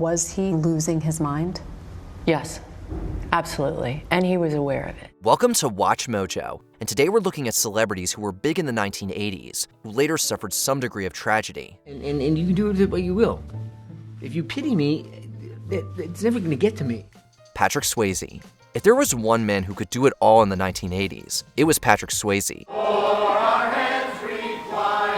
Was he losing his mind? Yes, absolutely. And he was aware of it. Welcome to Watch Mojo, and today we're looking at celebrities who were big in the 1980s, who later suffered some degree of tragedy. And you can do it what you will. If you pity me, it's never going to get to me. Patrick Swayze. If there was one man who could do it all in the 1980s, it was Patrick Swayze.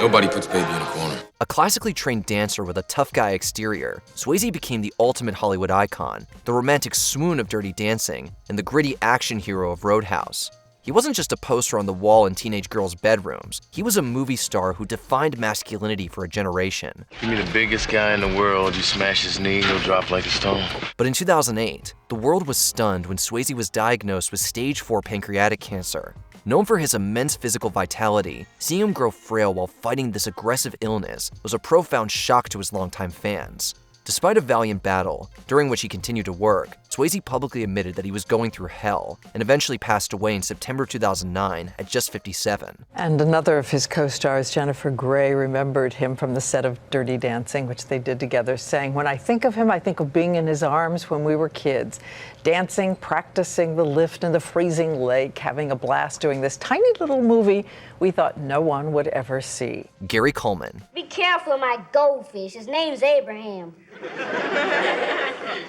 Nobody puts baby in a corner. A classically trained dancer with a tough guy exterior, Swayze became the ultimate Hollywood icon, the romantic swoon of Dirty Dancing, and the gritty action hero of Roadhouse. He wasn't just a poster on the wall in teenage girls' bedrooms. He was a movie star who defined masculinity for a generation. Give me the biggest guy in the world, you smash his knee, he'll drop like a stone. But in 2008, the world was stunned when Swayze was diagnosed with stage 4 pancreatic cancer. Known for his immense physical vitality, seeing him grow frail while fighting this aggressive illness was a profound shock to his longtime fans. Despite a valiant battle, during which he continued to work, Swayze publicly admitted that he was going through hell and eventually passed away in September 2009 at just 57. And another of his co-stars, Jennifer Grey, remembered him from the set of Dirty Dancing, which they did together, saying, "When I think of him, I think of being in his arms when we were kids, dancing, practicing the lift in the freezing lake, having a blast doing this tiny little movie we thought no one would ever see." Gary Coleman. Be careful of my goldfish. His name's Abraham.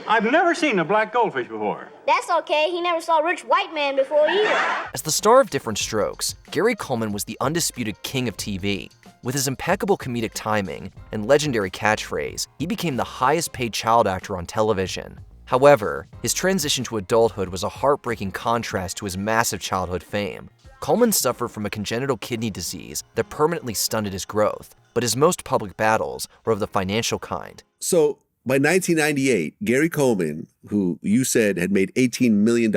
I've never seen a black goldfish before. That's okay. He never saw a rich white man before either. As the star of Different Strokes, Gary Coleman was the undisputed king of TV. With his impeccable comedic timing and legendary catchphrase, he became the highest paid child actor on television. However, his transition to adulthood was a heartbreaking contrast to his massive childhood fame. Coleman suffered from a congenital kidney disease that permanently stunted his growth, but his most public battles were of the financial kind. So by 1998, Gary Coleman, who you said had made $18 million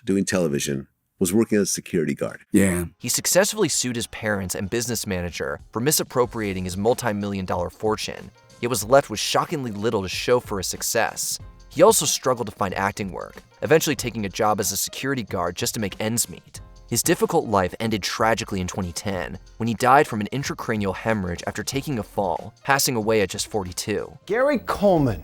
doing television, was working as a security guard. Yeah. He successfully sued his parents and business manager for misappropriating his multi-million-dollar fortune, yet was left with shockingly little to show for his success. He also struggled to find acting work, eventually taking a job as a security guard just to make ends meet. His difficult life ended tragically in 2010 when he died from an intracranial hemorrhage after taking a fall, passing away at just 42. Gary Coleman,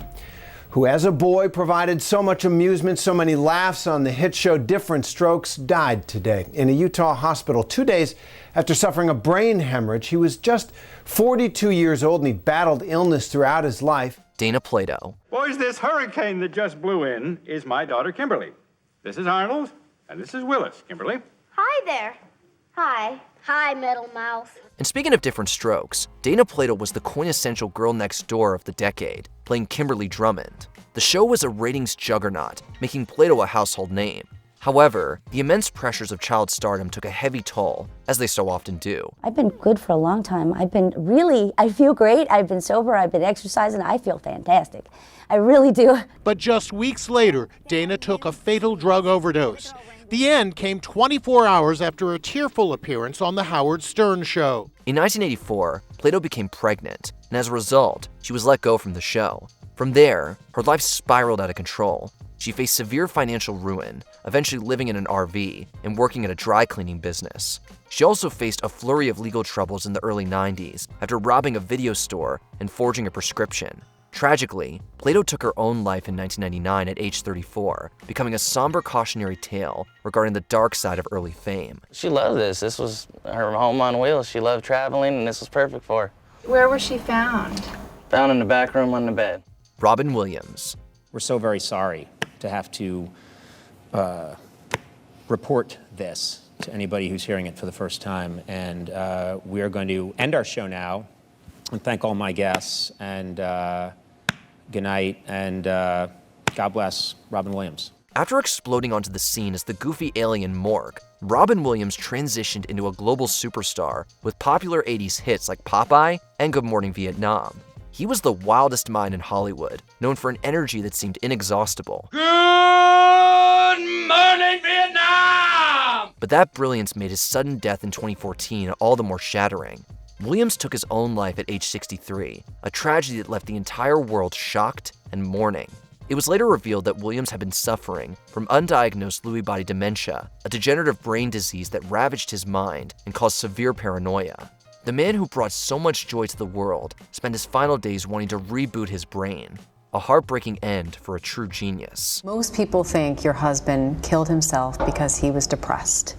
who as a boy provided so much amusement, so many laughs on the hit show Different Strokes, died today in a Utah hospital 2 days after suffering a brain hemorrhage. He was just 42 years old and he battled illness throughout his life. Dana Plato. Boys, this hurricane that just blew in is my daughter, Kimberly. This is Arnold, and this is Willis. Kimberly. Hi there. Hi. Hi, Metal Mouth. And speaking of Different Strokes, Dana Plato was the quintessential girl next door of the decade, playing Kimberly Drummond. The show was a ratings juggernaut, making Plato a household name. However, the immense pressures of child stardom took a heavy toll, as they so often do. I've been good for a long time. I feel great. I've been sober, I've been exercising, I feel fantastic. I really do. But just weeks later, Dana took a fatal drug overdose. The end came 24 hours after a tearful appearance on The Howard Stern Show. In 1984, Plato became pregnant, and as a result, she was let go from the show. From there, her life spiraled out of control. She faced severe financial ruin, eventually living in an RV and working at a dry cleaning business. She also faced a flurry of legal troubles in the early 90s after robbing a video store and forging a prescription. Tragically, Plato took her own life in 1999 at age 34, becoming a somber cautionary tale regarding the dark side of early fame. She loved this. This was her home on wheels. She loved traveling, and this was perfect for her. Where was she found? Found in the back room on the bed. Robin Williams. We're so very sorry to have to report this to anybody who's hearing it for the first time, and we are going to end our show now and thank all my guests, and good night, and God bless Robin Williams. After exploding onto the scene as the goofy alien Mork, Robin Williams transitioned into a global superstar with popular 80s hits like Popeye and Good Morning Vietnam. He was the wildest mind in Hollywood, known for an energy that seemed inexhaustible. Good morning, Vietnam! But that brilliance made his sudden death in 2014 all the more shattering. Williams took his own life at age 63, a tragedy that left the entire world shocked and mourning. It was later revealed that Williams had been suffering from undiagnosed Lewy body dementia, a degenerative brain disease that ravaged his mind and caused severe paranoia. The man who brought so much joy to the world spent his final days wanting to reboot his brain. a heartbreaking end for a true genius. Most people think your husband killed himself because he was depressed.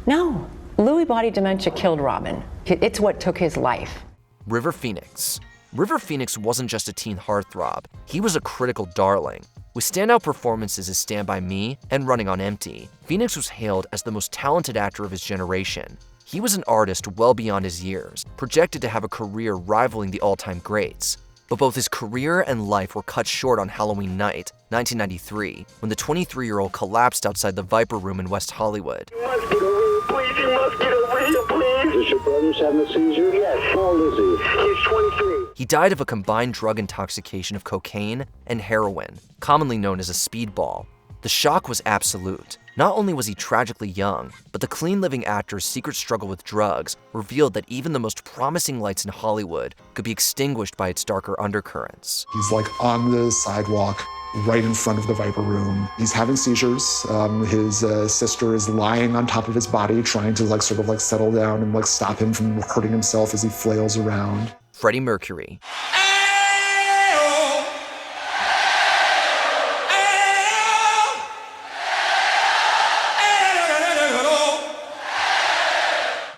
No, Lewy body dementia killed Robin. It's what took his life. River Phoenix. River Phoenix wasn't just a teen heartthrob, he was a critical darling. With standout performances as Stand By Me and Running on Empty, Phoenix was hailed as the most talented actor of his generation. He was an artist well beyond his years, projected to have a career rivaling the all-time greats. But both his career and life were cut short on Halloween night, 1993, when the 23-year-old collapsed outside the Viper Room in West Hollywood. You must get over here, please. You must get over here, please. Is your brother's having a seizure? Yes. How old is he? He's 23. He died of a combined drug intoxication of cocaine and heroin, commonly known as a speedball. The shock was absolute. Not only was he tragically young, but the clean-living actor's secret struggle with drugs revealed that even the most promising lights in Hollywood could be extinguished by its darker undercurrents. He's like on the sidewalk, right in front of the Viper Room. He's having seizures. His sister is lying on top of his body, trying to sort of settle down and stop him from hurting himself as he flails around. Freddie Mercury.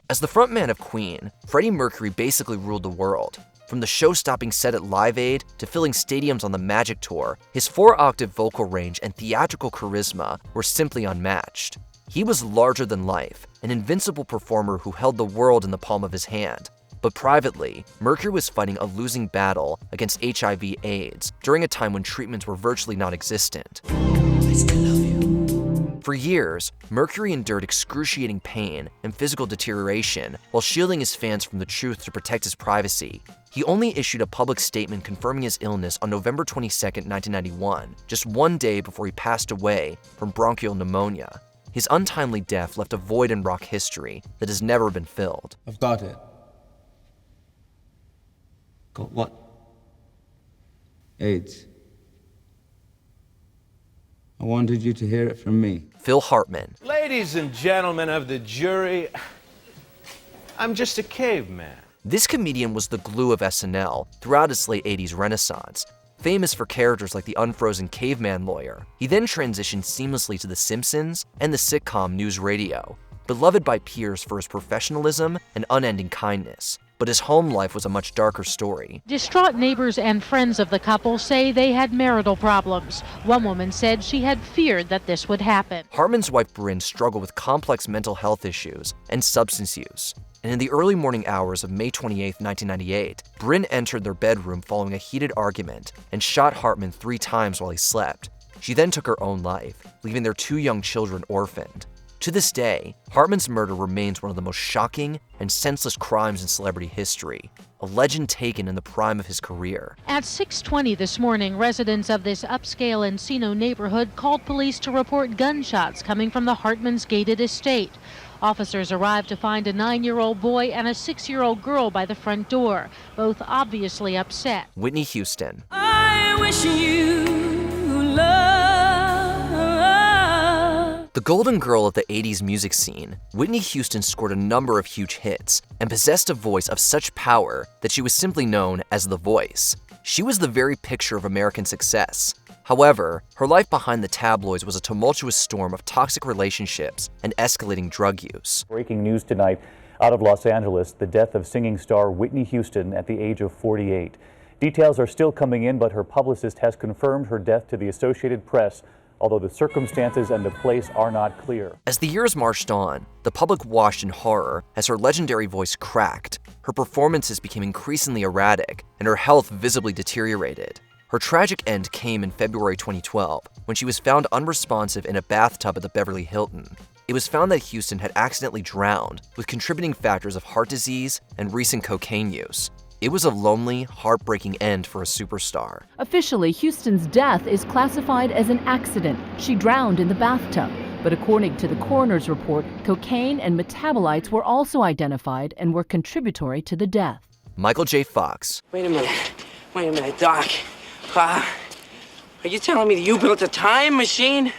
As the frontman of Queen, Freddie Mercury basically ruled the world. From the show-stopping set at Live Aid to filling stadiums on the Magic Tour, his 4-octave vocal range and theatrical charisma were simply unmatched. He was larger than life, an invincible performer who held the world in the palm of his hand. But privately, Mercury was fighting a losing battle against HIV/AIDS during a time when treatments were virtually non-existent. I still love you. For years, Mercury endured excruciating pain and physical deterioration while shielding his fans from the truth to protect his privacy. He only issued a public statement confirming his illness on November 22, 1991, just one day before he passed away from bronchial pneumonia. His untimely death left a void in rock history that has never been filled. I've got it. Got what? AIDS. I wanted you to hear it from me. Phil Hartman. Ladies and gentlemen of the jury, I'm just a caveman. This comedian was the glue of SNL throughout its late 80s renaissance. Famous for characters like the unfrozen caveman lawyer, he then transitioned seamlessly to The Simpsons and the sitcom News Radio. Beloved by peers for his professionalism and unending kindness. But his home life was a much darker story. Distraught neighbors and friends of the couple say they had marital problems. One woman said she had feared that this would happen. Hartman's wife Bryn struggled with complex mental health issues and substance use. And in the early morning hours of May 28, 1998, Bryn entered their bedroom following a heated argument and shot Hartman 3 times while he slept. She then took her own life, leaving their 2 young children orphaned. To this day, Hartman's murder remains one of the most shocking and senseless crimes in celebrity history, a legend taken in the prime of his career. At 6:20 this morning, residents of this upscale Encino neighborhood called police to report gunshots coming from the Hartman's gated estate. Officers arrived to find a 9-year-old boy and a 6-year-old girl by the front door, both obviously upset. Whitney Houston. I wish you love. The golden girl of the 80s music scene, Whitney Houston scored a number of huge hits and possessed a voice of such power that she was simply known as The Voice. She was the very picture of American success. However, her life behind the tabloids was a tumultuous storm of toxic relationships and escalating drug use. Breaking news tonight out of Los Angeles, the death of singing star Whitney Houston at the age of 48. Details are still coming in, but her publicist has confirmed her death to the Associated Press, although the circumstances and the place are not clear. As the years marched on, the public watched in horror as her legendary voice cracked, her performances became increasingly erratic, and her health visibly deteriorated. Her tragic end came in February 2012, when she was found unresponsive in a bathtub at the Beverly Hilton. It was found that Houston had accidentally drowned, with contributing factors of heart disease and recent cocaine use. It was a lonely, heartbreaking end for a superstar. Officially, Houston's death is classified as an accident. She drowned in the bathtub. But according to the coroner's report, cocaine and metabolites were also identified and were contributory to the death. Michael J. Fox. Wait a minute, Doc. Are you telling me that you built a time machine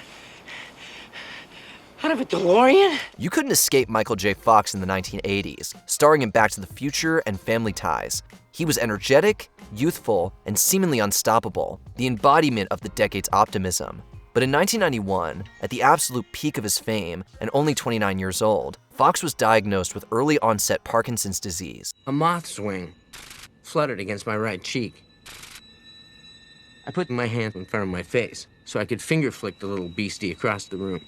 out of a DeLorean? You couldn't escape Michael J. Fox in the 1980s, starring in Back to the Future and Family Ties. He was energetic, youthful, and seemingly unstoppable, the embodiment of the decade's optimism. But in 1991, at the absolute peak of his fame and only 29 years old, Fox was diagnosed with early-onset Parkinson's disease. A moth's wing fluttered against my right cheek. I put my hand in front of my face so I could finger flick the little beastie across the room.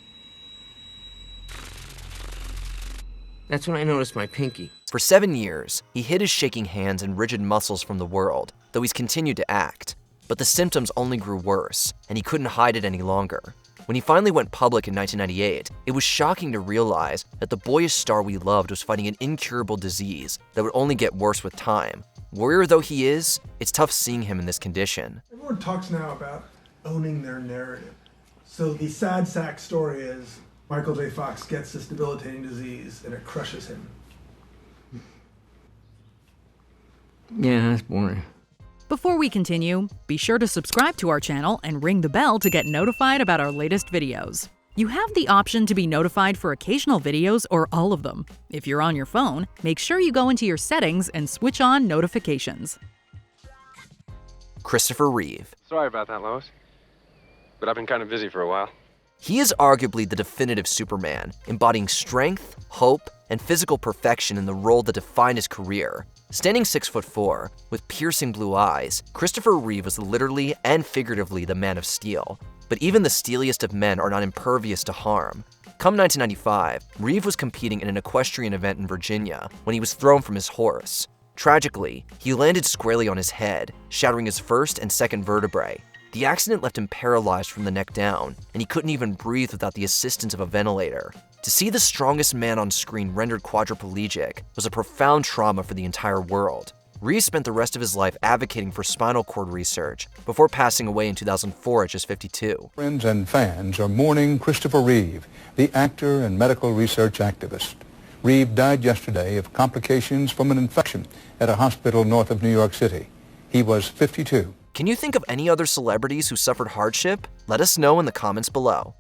That's when I noticed my pinky. For 7 years, he hid his shaking hands and rigid muscles from the world, though he's continued to act. But the symptoms only grew worse, and he couldn't hide it any longer. When he finally went public in 1998, it was shocking to realize that the boyish star we loved was fighting an incurable disease that would only get worse with time. Warrior though he is, it's tough seeing him in this condition. Everyone talks now about owning their narrative. So the sad sack story is Michael J. Fox gets this debilitating disease and it crushes him. Yeah, that's boring. Before we continue, be sure to subscribe to our channel and ring the bell to get notified about our latest videos. You have the option to be notified for occasional videos or all of them. If you're on your phone, make sure you go into your settings and switch on notifications. Christopher Reeve. Sorry about that, Lois. But I've been kind of busy for a while. He is arguably the definitive Superman, embodying strength, hope, and physical perfection in the role that defined his career. Standing 6'4", with piercing blue eyes, Christopher Reeve was literally and figuratively the Man of Steel. But even the steeliest of men are not impervious to harm. Come 1995, Reeve was competing in an equestrian event in Virginia when he was thrown from his horse. Tragically, he landed squarely on his head, shattering his first and second vertebrae. The accident left him paralyzed from the neck down, and he couldn't even breathe without the assistance of a ventilator. To see the strongest man on screen rendered quadriplegic was a profound trauma for the entire world. Reeve spent the rest of his life advocating for spinal cord research before passing away in 2004 at just 52. Friends and fans are mourning Christopher Reeve, the actor and medical research activist. Reeve died yesterday of complications from an infection at a hospital north of New York City. He was 52. Can you think of any other celebrities who suffered hardship? Let us know in the comments below.